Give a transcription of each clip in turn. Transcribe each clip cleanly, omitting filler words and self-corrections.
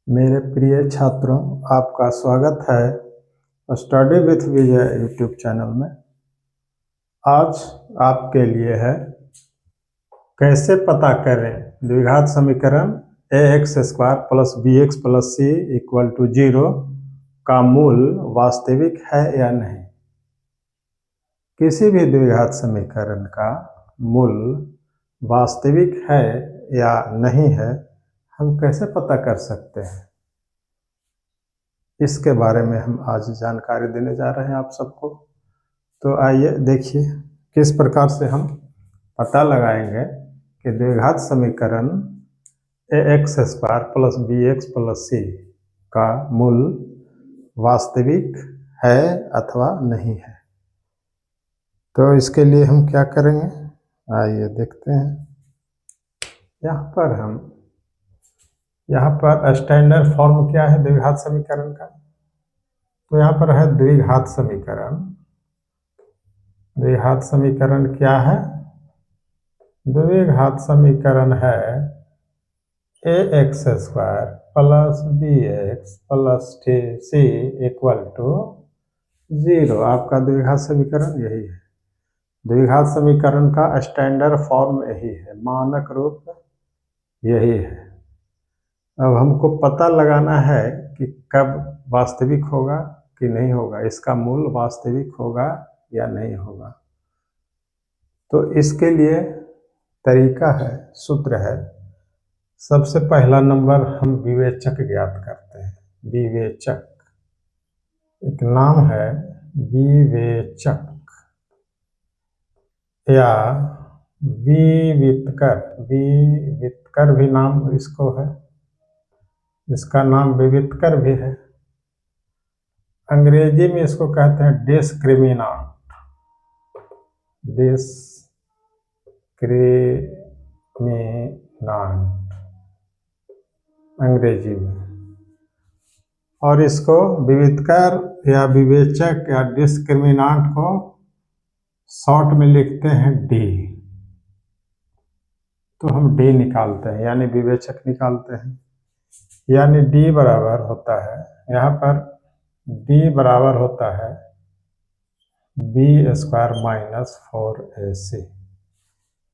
मेरे प्रिय छात्रों, आपका स्वागत है study with Vijay YouTube channel में। आज आपके लिए है कैसे पता करें द्विघात समीकरण ax² + bx + c = 0 का मूल वास्तविक है या नहीं। किसी भी द्विघात समीकरण का मूल वास्तविक है या नहीं है, हम कैसे पता कर सकते हैं, इसके बारे में हम आज जानकारी देने जा रहे हैं आप सबको। तो आइए देखिए किस प्रकार से हम पता लगाएंगे कि द्विघात समीकरण ax² + bx + c का मूल वास्तविक है अथवा नहीं है। तो इसके लिए हम क्या करेंगे, आइए देखते हैं। यहाँ पर स्टैंडर्ड फॉर्म क्या है द्विघात समीकरण का। तो यहाँ पर है द्विघात समीकरण। द्विघात समीकरण क्या है? द्विघात समीकरण है ax² + bx + c = 0। आपका द्विघात समीकरण यही है। द्विघात समीकरण का स्टैंडर्ड फॉर्म यही है, मानक रूप यही है। अब हमको पता लगाना है कि कब वास्तविक होगा कि नहीं होगा, इसका मूल वास्तविक होगा या नहीं होगा। तो इसके लिए तरीका है, सूत्र है। सबसे पहला नंबर हम विवेचक ज्ञात करते हैं। विवेचक, एक नाम है विवेचक या विवितकर। विवितकर भी नाम इसको है, इसका नाम विवितकर भी है। अंग्रेजी में इसको कहते हैं डिस्क्रिमिनांट। डिस्क्रिमिनांट अंग्रेजी में। और इसको विवितकर या विवेचक या डिस्क्रिमिनांट को शॉर्ट में लिखते हैं डी। तो हम डी निकालते हैं, यानी विवेचक निकालते हैं। यानी डी बराबर होता है, यहाँ पर डी बराबर होता है b² - 4ac।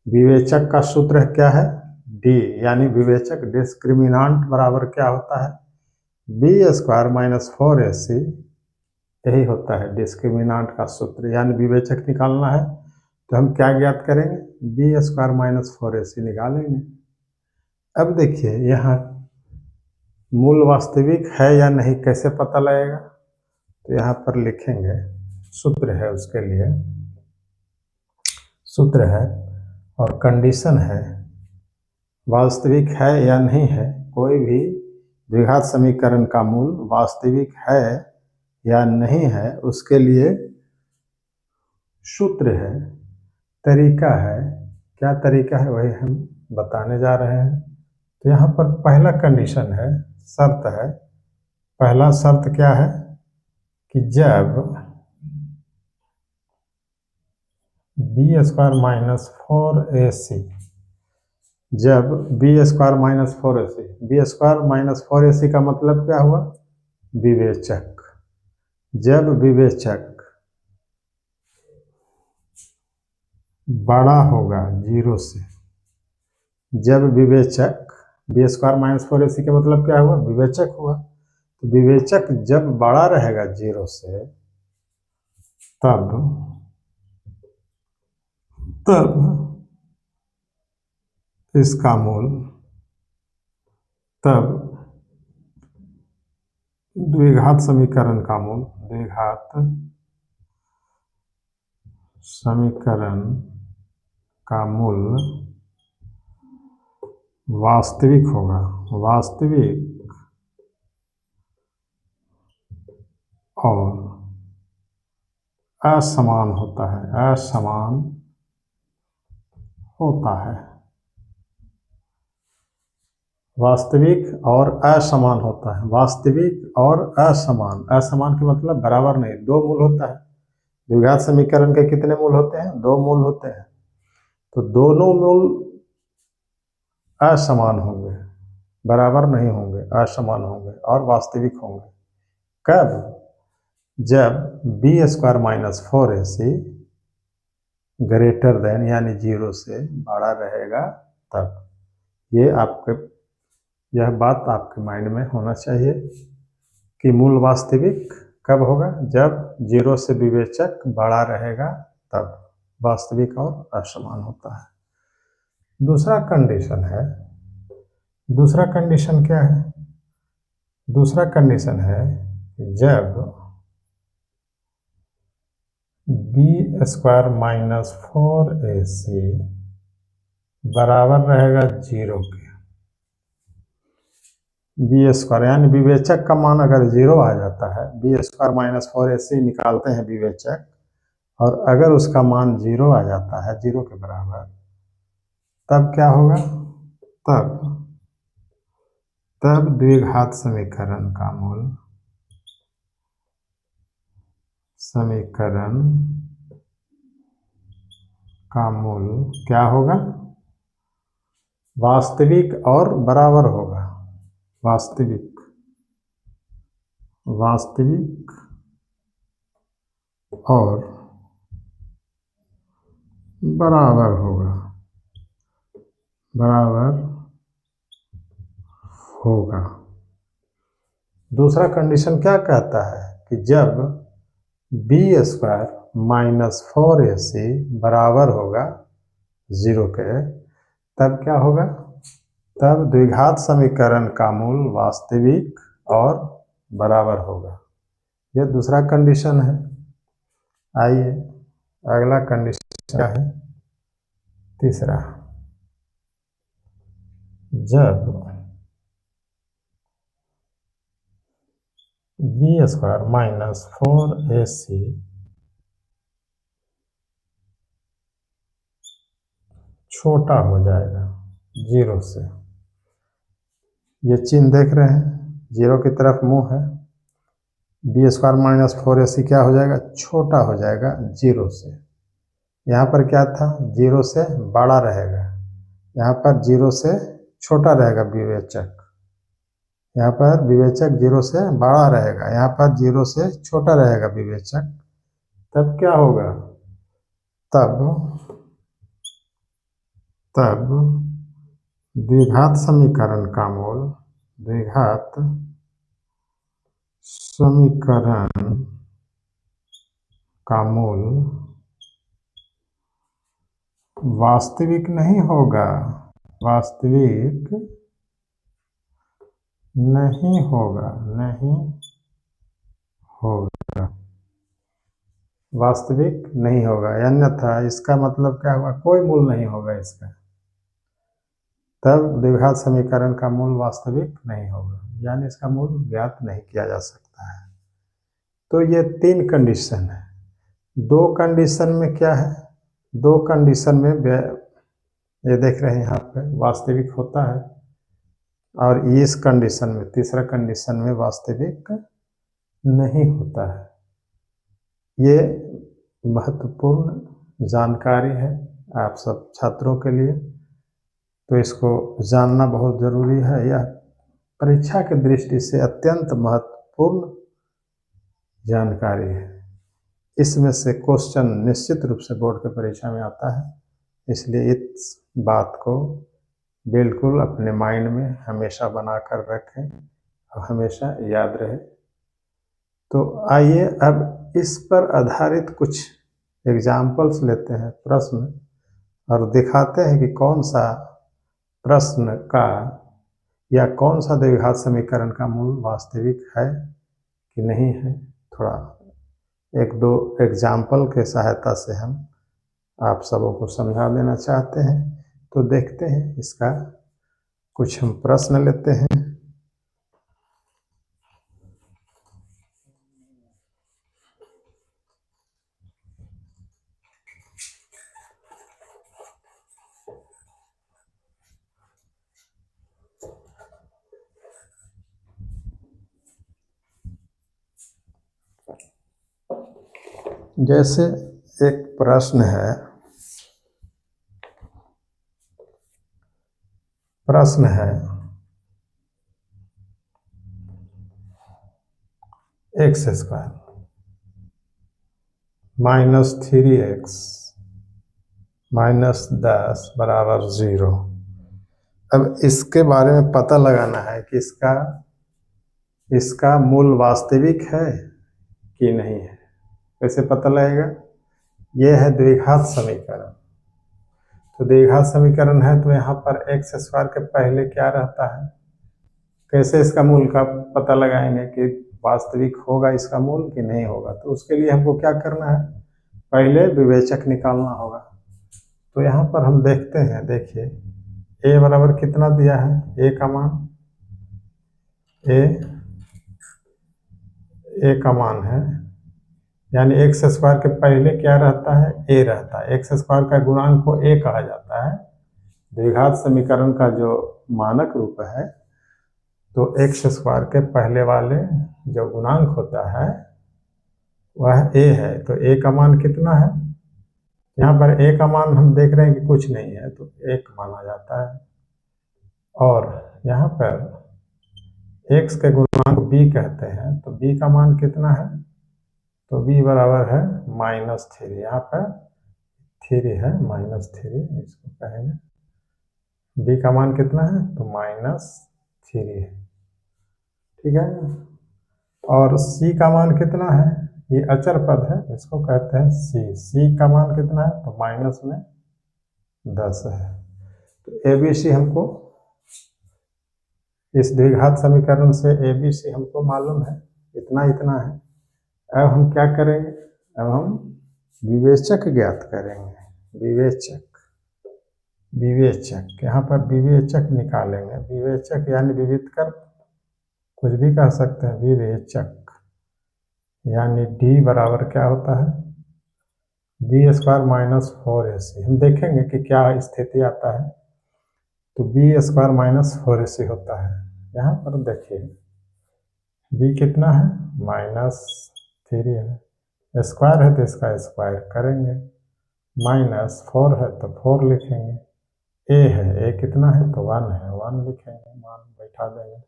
विवेचक का सूत्र क्या है? डी, यानी विवेचक डिस्क्रिमिनांट बराबर क्या होता है? b² - 4ac। यही होता है डिस्क्रिमिनांट का सूत्र। यानी विवेचक निकालना है तो हम क्या ज्ञात करेंगे? b² - 4ac निकालेंगे। अब देखिए यहाँ मूल वास्तविक है या नहीं कैसे पता लगेगा। तो यहाँ पर लिखेंगे, सूत्र है उसके लिए, सूत्र है और कंडीशन है। वास्तविक है या नहीं है, कोई भी द्विघात समीकरण का मूल वास्तविक है या नहीं है, उसके लिए सूत्र है, तरीका है। क्या तरीका है वही हम बताने जा रहे हैं। तो यहाँ पर पहला कंडीशन है, शर्त है। पहला शर्त क्या है कि जब b² - 4ac, जब b² - 4ac, b² - 4ac का मतलब क्या हुआ? विवेचक। जब विवेचक बड़ा होगा 0 से, जब विवेचक b² - 4ac का मतलब क्या हुआ? विवेचक हुआ। तो विवेचक जब बड़ा रहेगा 0 से, तब इसका मूल, तब द्विघात समीकरण का मूल, द्विघात समीकरण का मूल वास्तविक होगा। वास्तविक और असमान होता है, असमान होता है। वास्तविक और असमान होता है। वास्तविक और असमान, असमान के मतलब बराबर नहीं, दो मूल होता है। द्विघात समीकरण के कितने मूल होते हैं? दो मूल होते हैं। तो दोनों मूल असमान होंगे। बराबर नहीं होंगे, असमान होंगे और वास्तविक होंगे। कब? जब B square minus 4ac greater than यानी 0 से बड़ा रहेगा तब। यह बात आपके माइंड में होना चाहिए कि मूल वास्तविक कब होगा? जब 0 से विवेचक बड़ा रहेगा तब वास्तविक और असमान होता है। दूसरा कंडीशन क्या है? दूसरा कंडीशन है जब बी स्क्वायर माइनस 4ac बराबर रहेगा 0 के। बी स्क्वायर यानी विवेचक का मान अगर 0 आ जाता है, बी स्क्वायर माइनस 4ac निकालते हैं विवेचक, और अगर उसका मान 0 आ जाता है, 0 के बराबर, तब क्या होगा? तब द्विघात समीकरण का मूल क्या होगा? वास्तविक और बराबर होगा। वास्तविक और बराबर होगा। दूसरा कंडीशन क्या कहता है कि जब बी स्क्वायर माइनस 4ac बराबर होगा 0 के, तब क्या होगा? तब द्विघात समीकरण का मूल वास्तविक और बराबर होगा। यह दूसरा कंडीशन है। आइए अगला कंडीशन क्या है? तीसरा, जब बी स्क्वायर माइनस 4ac छोटा हो जाएगा 0 से। ये चिन्ह देख रहे हैं, 0 की तरफ मुंह है। बी स्क्वायर माइनस 4ac क्या हो जाएगा? छोटा हो जाएगा 0 से। यहाँ पर क्या था? 0 से बड़ा रहेगा। यहाँ पर 0 से छोटा रहेगा विवेचक। यहाँ पर विवेचक 0 से बड़ा रहेगा, यहाँ पर 0 से छोटा रहेगा विवेचक। तब क्या होगा? तब द्विघात समीकरण का मूल वास्तविक नहीं होगा। वास्तविक नहीं होगा, अन्यथा इसका मतलब क्या हुआ? कोई मूल नहीं होगा इसका। तब द्विघात समीकरण का मूल वास्तविक नहीं होगा, यानी इसका मूल ज्ञात नहीं किया जा सकता है। तो ये 3 कंडीशन है। 2 कंडीशन में क्या है? 2 कंडीशन में ये देख रहे हैं यहाँ पे वास्तविक होता है, और इस कंडीशन में, तीसरा कंडीशन में वास्तविक नहीं होता है। ये महत्वपूर्ण जानकारी है आप सब छात्रों के लिए, तो इसको जानना बहुत ज़रूरी है। यह परीक्षा की दृष्टि से अत्यंत महत्वपूर्ण जानकारी है। इसमें से क्वेश्चन निश्चित रूप से बोर्ड की परीक्षा में आता है, इसलिए इस बात को बिल्कुल अपने माइंड में हमेशा बना कर रखें और हमेशा याद रहे। तो आइए अब इस पर आधारित कुछ एग्जाम्पल्स लेते हैं, प्रश्न, और दिखाते हैं कि कौन सा प्रश्न का या कौन सा द्विघात समीकरण का मूल वास्तविक है कि नहीं है। थोड़ा 1-2 एग्जाम्पल के सहायता से हम आप सबों को समझा देना चाहते हैं। तो देखते हैं, इसका कुछ हम प्रश्न लेते हैं। जैसे एक प्रश्न है x square minus 3x minus 10 बराबर 0। अब इसके बारे में पता लगाना है कि इसका मूल वास्तविक है कि नहीं है। कैसे पता लगेगा? यह है द्विघात समीकरण। तो द्विघात समीकरण है तो यहाँ पर एक्स स्क्वायर के पहले क्या रहता है? कैसे इसका मूल का पता लगाएंगे कि वास्तविक होगा इसका मूल कि नहीं होगा? तो उसके लिए हमको क्या करना है? पहले विवेचक निकालना होगा। तो यहाँ पर हम देखते हैं, देखिए a बराबर कितना दिया है? a का मान a का मान है, यानी एक्स स्क्वायर के पहले क्या रहता है? a रहता है। एक्स स्क्वायर का गुणांक को a कहा जाता है। द्विघात समीकरण का जो मानक रूप है, तो एक्स स्क्वायर के पहले वाले जो गुणांक होता है वह a है। तो a का मान कितना है? यहाँ पर a का मान हम देख रहे हैं कि कुछ नहीं है, तो 1 माना जाता है। और यहाँ पर x के गुणांक b कहते हैं, तो b का मान कितना है? तो b बराबर है -3। यहाँ पर 3 है, -3 इसको कहेंगे। b का मान कितना है? तो -3 है, ठीक है। और c का मान कितना है? ये अचर पद है, इसको कहते हैं c का मान कितना है? तो -10 है। तो ABC हमको इस द्विघात समीकरण से ABC हमको मालूम है, इतना है। अब हम क्या करेंगे? अब हम विवेचक ज्ञात करेंगे। विवेचक यहाँ पर विवेचक निकालेंगे। विवेचक यानी विविधकर कुछ भी कह सकते हैं। विवेचक यानी d बराबर क्या होता है? b square minus 4ac। हम देखेंगे कि क्या स्थिति आता है। तो b स्क्वायर माइनस 4ac होता है। यहाँ पर देखिए b कितना है? -3 है। स्क्वायर है तो इसका स्क्वायर करेंगे। -4 है तो 4 लिखेंगे। a है, a कितना है? तो 1 है, 1 लिखेंगे, मान बैठा देंगे।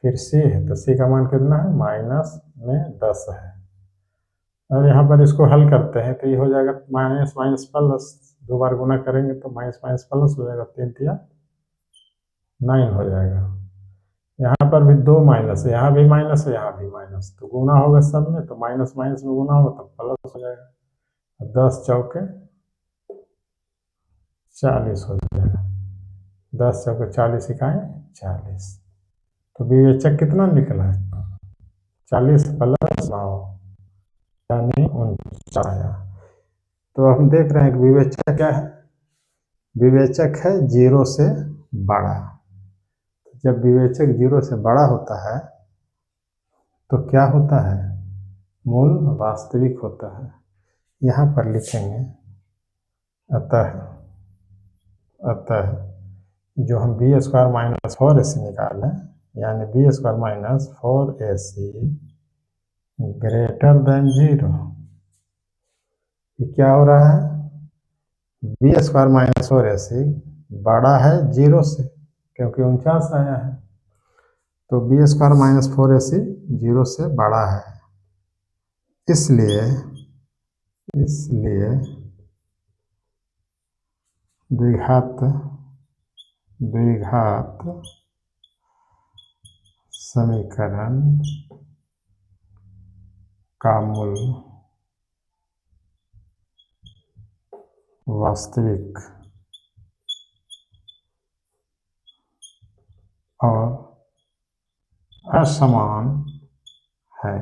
फिर c है, तो c का मान कितना है? -10 है। अब यहाँ पर इसको हल करते हैं तो ये हो जाएगा माइनस माइनस प्लस, 2 बार गुना करेंगे तो माइनस माइनस प्लस हो जाएगा, 3 तिया 9 हो जाएगा। यहाँ पर भी 2 माइनस है, यहाँ भी माइनस है, यहाँ भी माइनस, तो गुना होगा सब में, तो माइनस माइनस में गुना होगा तो प्लस हो जाएगा। 10 चौके 40 हो जाएगा। 10 चौके 40 इकाई 40। तो विवेचक कितना निकला है? 40 प्लस 9 यानी 49 आया। तो हम देख रहे हैं कि विवेचक क्या है? विवेचक है 0 से बड़ा। जब विवेचक 0 से बड़ा होता है तो क्या होता है? मूल वास्तविक होता है। यहाँ पर लिखेंगे अतः जो हम b स्क्वायर माइनस 4ac निकालें, यानी b square minus 4ac greater then 0। ये क्या हो रहा है? b स्क्वायर माइनस 4ac बड़ा है 0 से, क्योंकि 49 आया है। तो b स्क्वायर माइनस 4ac 0 से बड़ा है, इसलिए द्विघात समीकरण का मूल वास्तविक और असमान है।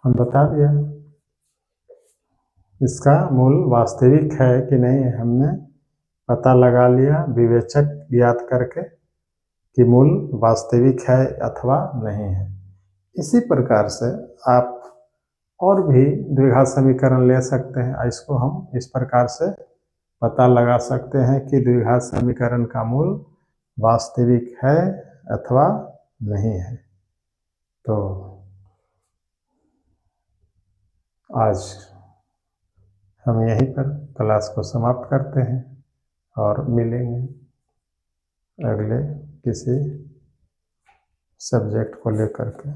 हम बता दिया इसका मूल वास्तविक है कि नहीं, हमने पता लगा लिया विवेचक ज्ञात करके कि मूल वास्तविक है अथवा नहीं है। इसी प्रकार से आप और भी द्विघात समीकरण ले सकते हैं। इसको हम इस प्रकार से पता लगा सकते हैं कि द्विघात समीकरण का मूल वास्तविक है अथवा नहीं है। तो आज हम यहीं पर क्लास को समाप्त करते हैं और मिलेंगे अगले किसी सब्जेक्ट को लेकर के।